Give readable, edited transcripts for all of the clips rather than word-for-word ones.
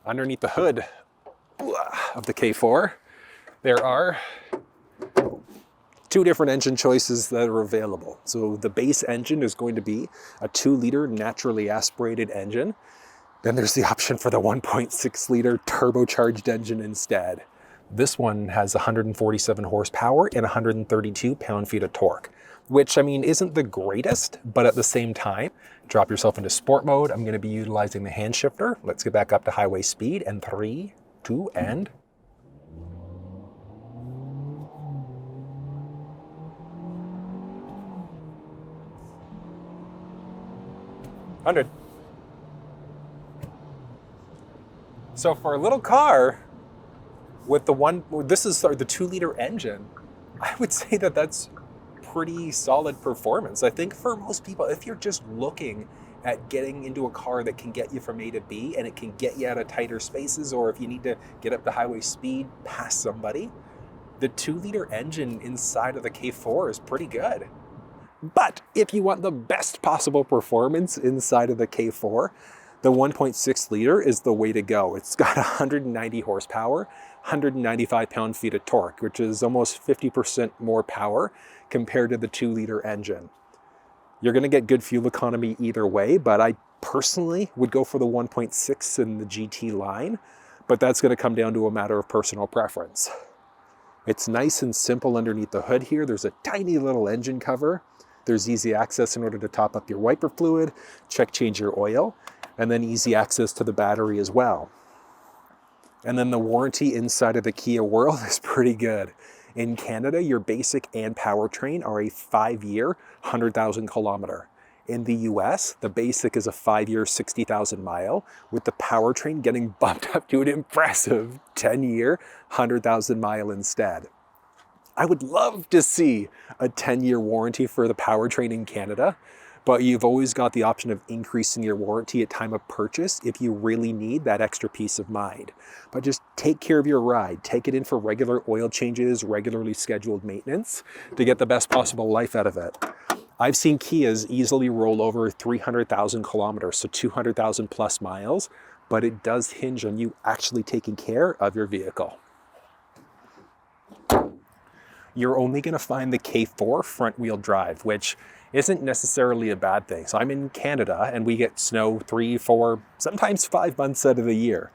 underneath the hood of the K4, there are two different engine choices that are available. So the base engine is going to be a 2-liter naturally aspirated engine. Then there's the option for the 1.6-liter turbocharged engine instead. This one has 147 horsepower and 132 pound-feet of torque, which, I mean, isn't the greatest, but at the same time, drop yourself into sport mode. I'm going to be utilizing the hand shifter. Let's get back up to highway speed, and 3, 2, and... $100. So for a little car with this is the 2-liter engine, I would say that that's pretty solid performance. I think for most people, if you're just looking at getting into a car that can get you from A to B and it can get you out of tighter spaces, or if you need to get up to highway speed past somebody, the 2-liter engine inside of the K4 is pretty good. But if you want the best possible performance inside of the K4, the 1.6-liter is the way to go. It's got 190 horsepower, 195 pound-feet of torque, which is almost 50% more power compared to the 2-liter engine. You're going to get good fuel economy either way, but I personally would go for the 1.6 in the GT line, but that's going to come down to a matter of personal preference. It's nice and simple underneath the hood here. There's a tiny little engine cover. There's easy access in order to top up your wiper fluid, change your oil, and then easy access to the battery as well. And then the warranty inside of the Kia world is pretty good. In Canada, your basic and powertrain are a 5-year, 100,000 kilometer. In the US, the basic is a 5-year, 60,000 mile, with the powertrain getting bumped up to an impressive 10-year, 100,000 mile instead. I would love to see a 10-year warranty for the powertrain in Canada, but you've always got the option of increasing your warranty at time of purchase if you really need that extra peace of mind. But just take care of your ride. Take it in for regular oil changes, regularly scheduled maintenance to get the best possible life out of it. I've seen Kias easily roll over 300,000 kilometers, so 200,000 plus miles, but it does hinge on you actually taking care of your vehicle. You're only going to find the K4 front-wheel drive, which isn't necessarily a bad thing. So I'm in Canada and we get snow 3, 4, sometimes 5 months out of the year.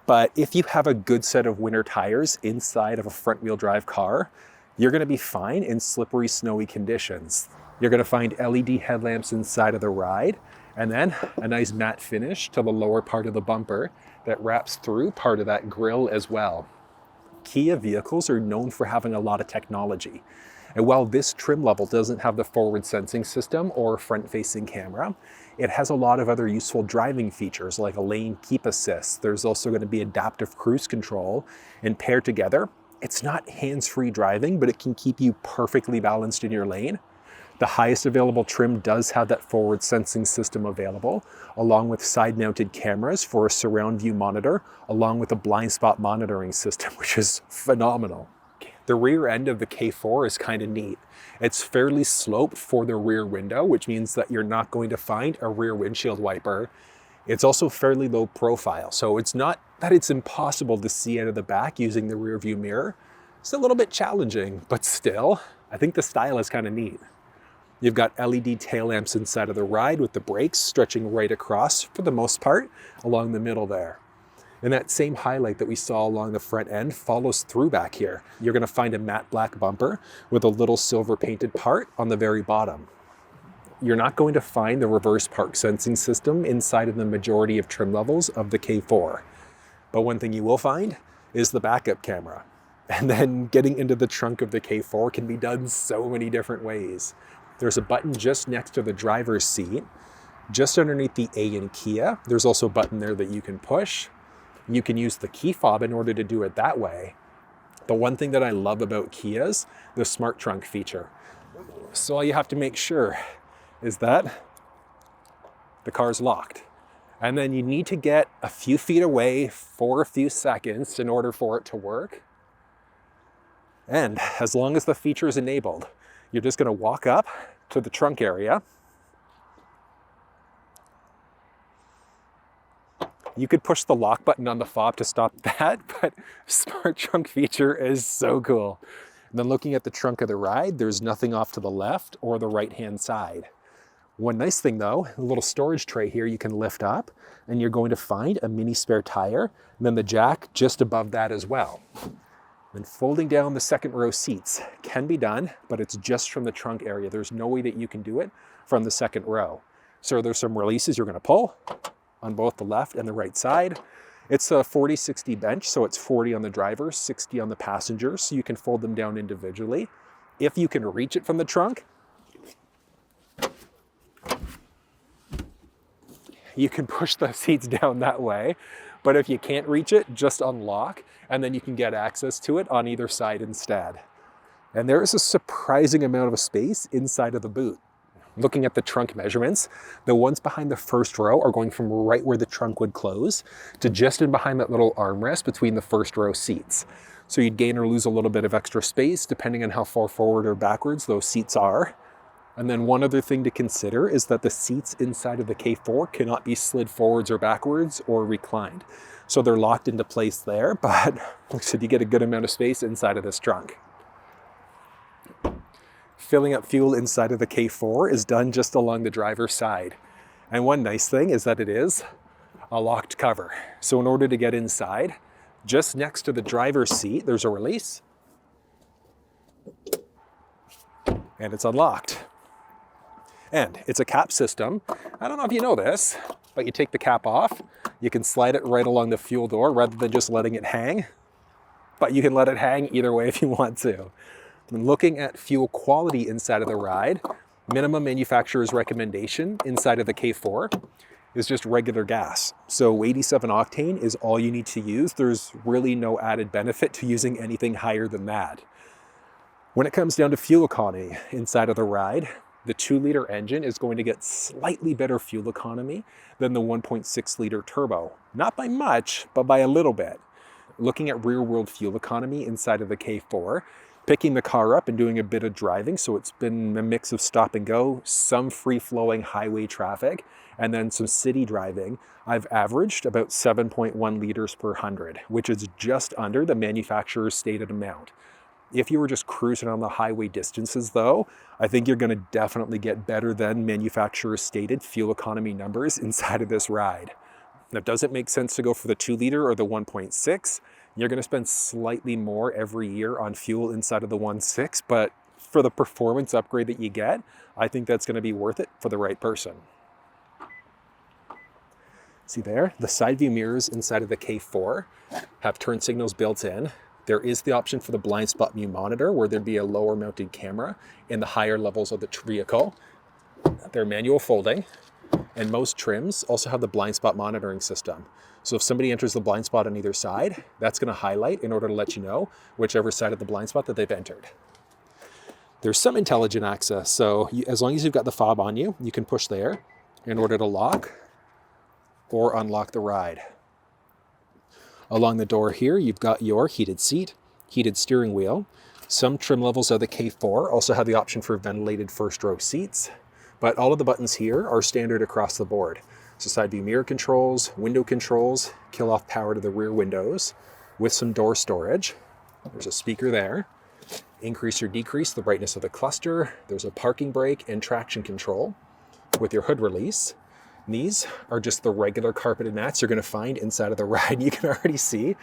But if you have a good set of winter tires inside of a front-wheel drive car, you're going to be fine in slippery, snowy conditions. You're going to find LED headlamps inside of the ride, and then a nice matte finish to the lower part of the bumper that wraps through part of that grille as well. Kia vehicles are known for having a lot of technology. And while this trim level doesn't have the forward sensing system or front-facing camera, it has a lot of other useful driving features like a lane keep assist. There's also going to be adaptive cruise control, and paired together, it's not hands-free driving, but it can keep you perfectly balanced in your lane. The highest available trim does have that forward sensing system available, along with side-mounted cameras for a surround view monitor, along with a blind spot monitoring system, which is phenomenal. The rear end of the K4 is kind of neat. It's fairly sloped for the rear window, which means that you're not going to find a rear windshield wiper. It's also fairly low profile, so it's not that it's impossible to see out of the back using the rear view mirror. It's a little bit challenging, but still, I think the style is kind of neat. You've got LED tail lamps inside of the ride with the brakes stretching right across, for the most part, along the middle there. And that same highlight that we saw along the front end follows through back here. You're going to find a matte black bumper with a little silver painted part on the very bottom. You're not going to find the reverse park sensing system inside of the majority of trim levels of the K4. But one thing you will find is the backup camera. And then getting into the trunk of the K4 can be done so many different ways. There's a button just next to the driver's seat. Just underneath the A in Kia, there's also a button there that you can push. You can use the key fob in order to do it that way. The one thing that I love about Kias, the smart trunk feature. So all you have to make sure is that the car's locked. And then you need to get a few feet away for a few seconds in order for it to work. And as long as the feature is enabled, you're just going to walk up to the trunk area You could push the lock button on the fob to stop that, but smart trunk feature is so cool. And then looking at the trunk of the ride, there's nothing off to the left or the right-hand side. One nice thing though, a little storage tray here you can lift up, and you're going to find a mini spare tire, and then the jack just above that as well. And folding down the second row seats can be done, but it's just from the trunk area. There's no way that you can do it from the second row. So there's some releases you're gonna pull on both the left and the right side. It's a 40-60 bench, so it's 40 on the driver, 60 on the passenger, so you can fold them down individually. If you can reach it from the trunk, you can push the seats down that way. But if you can't reach it, just unlock, and then you can get access to it on either side instead. And there is a surprising amount of space inside of the boot. Looking at the trunk measurements, the ones behind the first row are going from right where the trunk would close to just in behind that little armrest between the first row seats. So you'd gain or lose a little bit of extra space depending on how far forward or backwards those seats are. And then one other thing to consider is that the seats inside of the K4 cannot be slid forwards or backwards or reclined. So they're locked into place there, but like I said, you get a good amount of space inside of this trunk. Filling up fuel inside of the K4 is done just along the driver's side. And one nice thing is that it is a locked cover. So in order to get inside, just next to the driver's seat, there's a release. And it's unlocked. And it's a cap system. I don't know if you know this, but you take the cap off, you can slide it right along the fuel door rather than just letting it hang. But you can let it hang either way if you want to. When looking at fuel quality inside of the ride, minimum manufacturer's recommendation inside of the K4 is just regular gas. So 87 octane is all you need to use. There's really no added benefit to using anything higher than that. When it comes down to fuel economy inside of the ride, the 2-liter engine is going to get slightly better fuel economy than the 1.6-liter turbo. Not by much, but by a little bit. Looking at rear-world fuel economy inside of the K4, picking the car up and doing a bit of driving, so it's been a mix of stop and go, some free-flowing highway traffic, and then some city driving, I've averaged about 7.1 liters per 100, which is just under the manufacturer's stated amount. If you were just cruising on the highway distances though, I think you're gonna definitely get better than manufacturer's stated fuel economy numbers inside of this ride. Now, does it make sense to go for the 2-liter or the 1.6? You're gonna spend slightly more every year on fuel inside of the 1.6, but for the performance upgrade that you get, I think that's gonna be worth it for the right person. See there, the side view mirrors inside of the K4 have turn signals built in. There is the option for the blind spot view monitor where there'd be a lower mounted camera in the higher levels of the vehicle. They're manual folding, and most trims also have the blind spot monitoring system. So if somebody enters the blind spot on either side, that's going to highlight in order to let you know whichever side of the blind spot that they've entered. There's some intelligent access, so as long as you've got the fob on you, you can push there in order to lock or unlock the ride. Along the door here, you've got your heated seat, heated steering wheel. Some trim levels of the K4 also have the option for ventilated first row seats, but all of the buttons here are standard across the board. So side view mirror controls, window controls, kill off power to the rear windows with some door storage. There's a speaker there. Increase or decrease the brightness of the cluster. There's a parking brake and traction control with your hood release. These are just the regular carpeted mats you're going to find inside of the ride. You can already see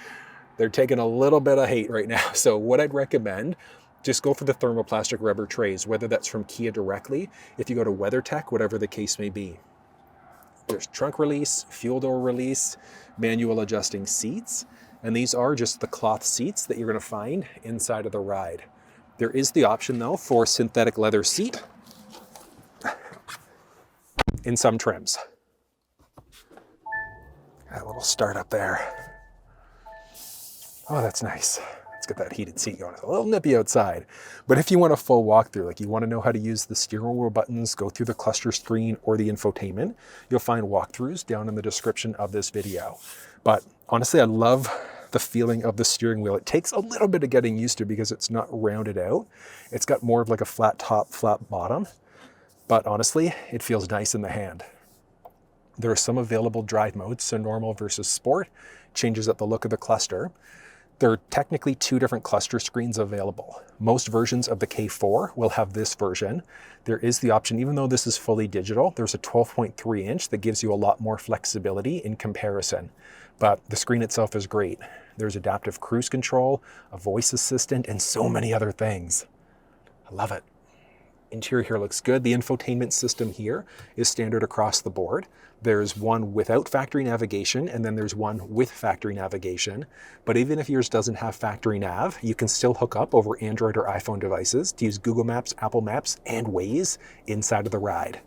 they're taking a little bit of hate right now. So what I'd recommend, just go for the thermoplastic rubber trays, whether that's from Kia directly, if you go to WeatherTech, whatever the case may be. There's trunk release, fuel door release, manual adjusting seats, and these are just the cloth seats that you're going to find inside of the ride. There is the option though for synthetic leather seat in some trims. Got a little start up there. Oh, that's nice. Let's get that heated seat going. It's a little nippy outside, but if you want a full walkthrough, like you want to know how to use the steering wheel buttons, go through the cluster screen or the infotainment, you'll find walkthroughs down in the description of this video. But honestly, I love the feeling of the steering wheel. It takes a little bit of getting used to because it's not rounded out. It's got more of like a flat top, flat bottom, but honestly, it feels nice in the hand. There are some available drive modes, so normal versus sport, changes up the look of the cluster. There are technically two different cluster screens available. Most versions of the K4 will have this version. There is the option, even though this is fully digital, there's a 12.3 inch that gives you a lot more flexibility in comparison. But the screen itself is great. There's adaptive cruise control, a voice assistant, and so many other things. I love it. Interior here looks good. The infotainment system here is standard across the board. There's one without factory navigation, and then there's one with factory navigation. But even if yours doesn't have factory nav, you can still hook up over Android or iPhone devices to use Google Maps, Apple Maps, and Waze inside of the ride.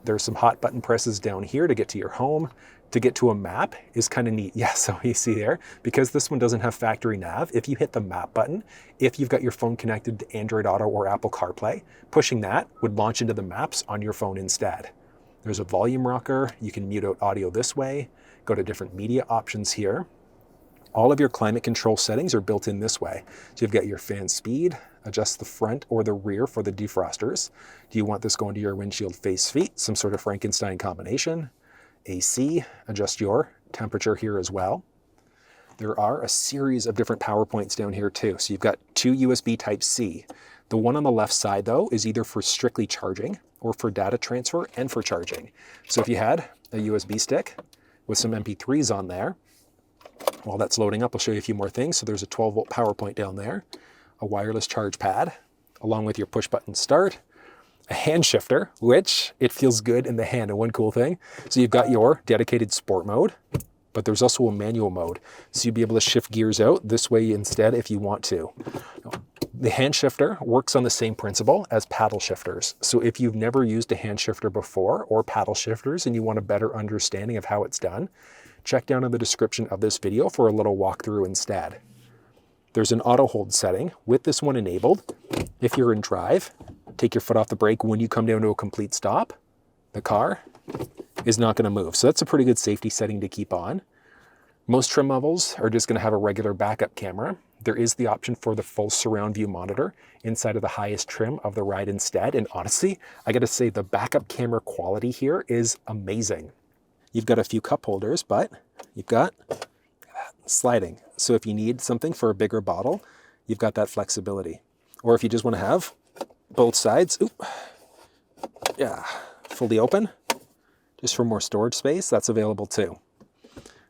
There's some hot button presses down here to get to your home. To get to a map is kind of neat. Yeah, so you see there, because this one doesn't have factory nav, if you hit the map button, if you've got your phone connected to Android Auto or Apple CarPlay, pushing that would launch into the maps on your phone instead. There's a volume rocker. You can mute out audio this way, go to different media options here. All of your climate control settings are built in this way. So you've got your fan speed, adjust the front or the rear for the defrosters. Do you want this going to your windshield face feet? Some sort of Frankenstein combination. AC, adjust your temperature here as well. There are a series of different power points down here too. So you've got two USB Type-C. The one on the left side though is either for strictly charging or for data transfer and for charging. So if you had a USB stick with some MP3s on there, while that's loading up, I'll show you a few more things. So there's a 12-volt power point down there, a wireless charge pad, along with your push button start, a hand shifter, which it feels good in the hand. And one cool thing, so you've got your dedicated sport mode, but there's also a manual mode. So you'll be able to shift gears out this way instead if you want to. The hand shifter works on the same principle as paddle shifters. So if you've never used a hand shifter before or paddle shifters and you want a better understanding of how it's done, check down in the description of this video for a little walkthrough instead. There's an auto hold setting with this one enabled. If you're in drive, take your foot off the brake when you come down to a complete stop. The car is not going to move. So that's a pretty good safety setting to keep on. Most trim levels are just going to have a regular backup camera. There is the option for the full surround view monitor inside of the highest trim of the ride instead. And honestly, I got to say the backup camera quality here is amazing. You've got a few cup holders, but you've got sliding. So if you need something for a bigger bottle, you've got that flexibility. Or if you just want to have both sides, fully open, just for more storage space, that's available too.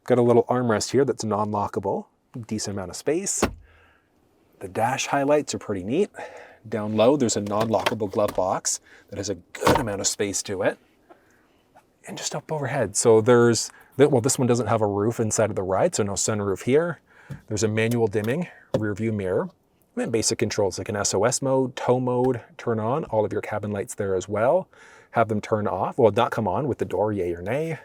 Got a little armrest here that's non-lockable, decent amount of space. The dash highlights are pretty neat. Down low, there's a non-lockable glove box that has a good amount of space to it. And just up overhead, so there's, well, this one doesn't have a roof inside of the ride, so no sunroof here. There's a manual dimming rear view mirror. And then basic controls like an SOS mode, tow mode, turn on all of your cabin lights there as well. Have them turn off, well, not come on with the door, yay or nay.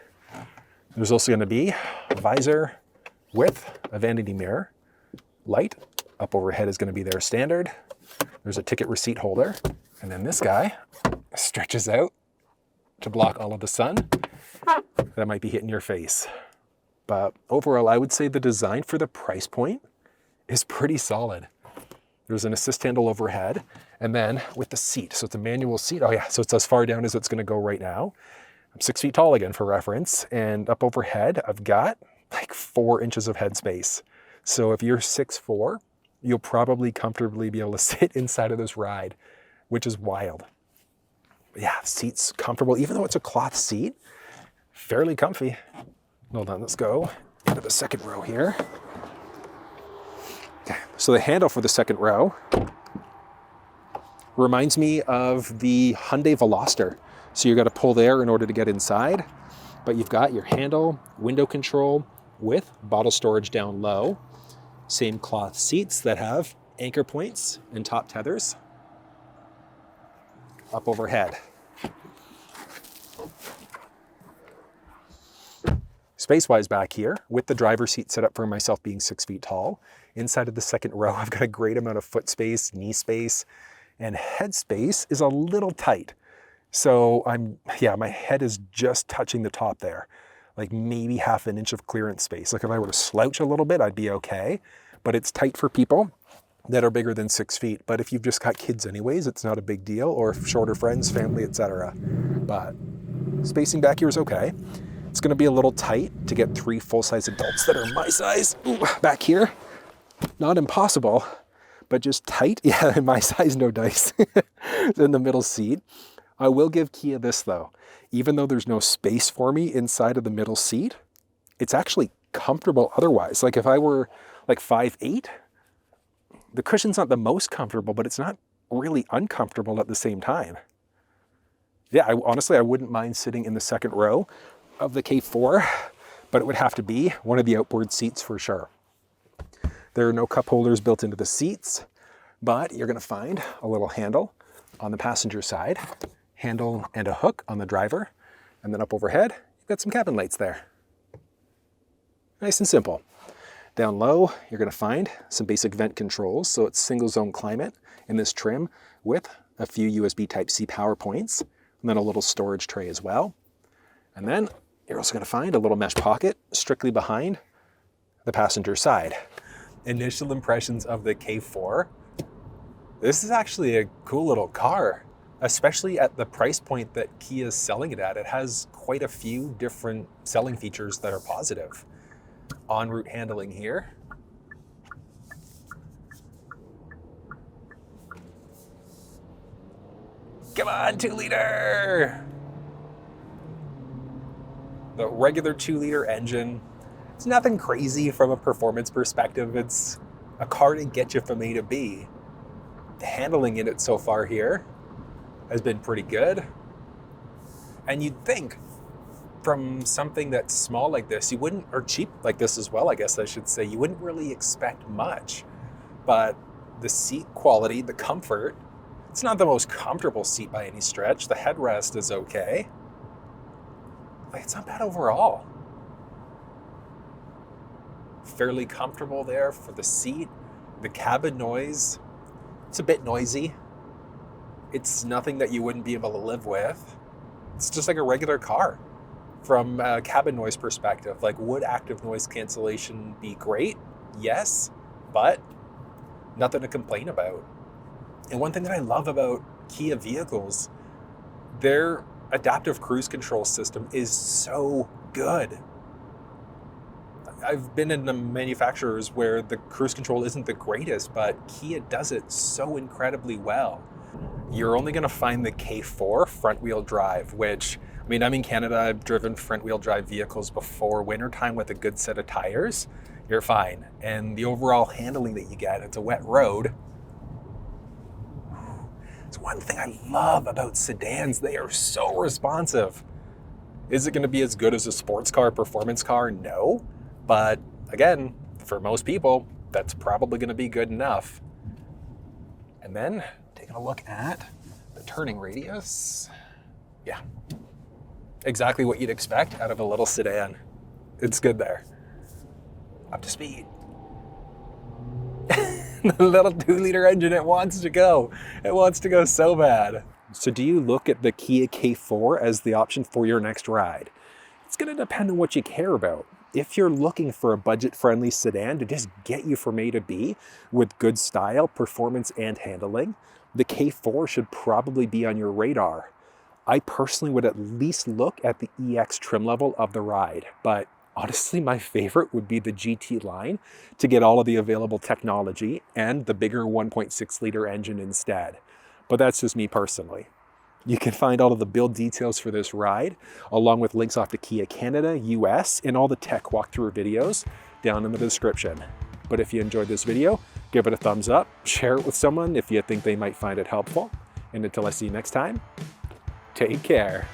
There's also going to be a visor with a vanity mirror. Light up overhead is going to be there standard. There's a ticket receipt holder. And then this guy stretches out to block all of the sun that might be hitting your face. But overall, I would say the design for the price point is pretty solid. There's an assist handle overhead, and then with the seat, so it's a manual seat. Oh yeah, so it's as far down as it's gonna go right now. I'm 6 feet tall again for reference, and up overhead, I've got like 4 inches of headspace. So if you're 6'4", you'll probably comfortably be able to sit inside of this ride, which is wild. Yeah, seat's comfortable, even though it's a cloth seat, fairly comfy. Hold on, let's go into the second row here. Okay, so the handle for the second row reminds me of the Hyundai Veloster. So you got to pull there in order to get inside, but you've got your handle, window control with bottle storage down low. Same cloth seats that have anchor points and top tethers. Up overhead. Space-wise back here, with the driver's seat set up for myself being 6 feet tall, inside of the second row, I've got a great amount of foot space, knee space, and head space is a little tight. So my head is just touching the top there, like maybe half an inch of clearance space. Like if I were to slouch a little bit, I'd be okay, but it's tight for people that are bigger than 6 feet. But if you've just got kids anyways, it's not a big deal, or shorter friends, family, etc. But spacing back here is okay. It's gonna be a little tight to get 3 full-size adults that are my size back here. Not impossible, but just tight. Yeah, my size, no dice. In the middle seat. I will give Kia this though. Even though there's no space for me inside of the middle seat, it's actually comfortable otherwise. Like if I were like 5'8", the cushion's not the most comfortable, but it's not really uncomfortable at the same time. Yeah, honestly, I wouldn't mind sitting in the second row of the K4, but it would have to be one of the outboard seats for sure. There are no cup holders built into the seats, but you're gonna find a little handle on the passenger side, handle and a hook on the driver, and then up overhead, you've got some cabin lights there. Nice and simple. Down low, you're gonna find some basic vent controls. So it's single zone climate in this trim with a few USB Type-C power points, and then a little storage tray as well. And then you're also gonna find a little mesh pocket strictly behind the passenger side. Initial impressions of the K4. This is actually a cool little car, especially at the price point that Kia is selling it at. It has quite a few different selling features that are positive. En route handling here. Come on, 2-liter! The regular 2-liter engine. It's nothing crazy from a performance perspective. It's a car to get you from A to B. The handling in it so far here has been pretty good. And you'd think from something that's small like this, you wouldn't, or cheap like this as well, I guess I should say, you wouldn't really expect much. But the seat quality, the comfort, it's not the most comfortable seat by any stretch. The headrest is okay. Like, it's not bad overall. Fairly comfortable there for the seat. The cabin noise, it's a bit noisy. It's nothing that you wouldn't be able to live with. It's just like a regular car. From a cabin noise perspective, like, would active noise cancellation be great? Yes, but nothing to complain about. And one thing that I love about Kia vehicles, their adaptive cruise control system is so good. I've been in the manufacturers where the cruise control isn't the greatest, but Kia does it so incredibly well. You're only gonna find the K4 front-wheel drive, which, I mean, I'm in Canada, I've driven front-wheel drive vehicles before. Wintertime with a good set of tires, you're fine. And the overall handling that you get, it's a wet road. It's one thing I love about sedans, they are so responsive. Is it gonna be as good as a sports car, performance car? No. But again, for most people, that's probably gonna be good enough. And then taking a look at the turning radius. Yeah, exactly what you'd expect out of a little sedan. It's good there. Up to speed. The little 2-liter engine, it wants to go. It wants to go so bad. So do you look at the Kia K4 as the option for your next ride? It's gonna depend on what you care about. If you're looking for a budget-friendly sedan to just get you from A to B with good style, performance, and handling, the K4 should probably be on your radar. I personally would at least look at the EX trim level of the ride, but honestly, my favorite would be the GT line to get all of the available technology and the bigger 1.6-liter engine instead. But that's just me personally. You can find all of the build details for this ride, along with links off to Kia Canada, US, and all the tech walkthrough videos down in the description. But if you enjoyed this video, give it a thumbs up, share it with someone if you think they might find it helpful. And until I see you next time, take care.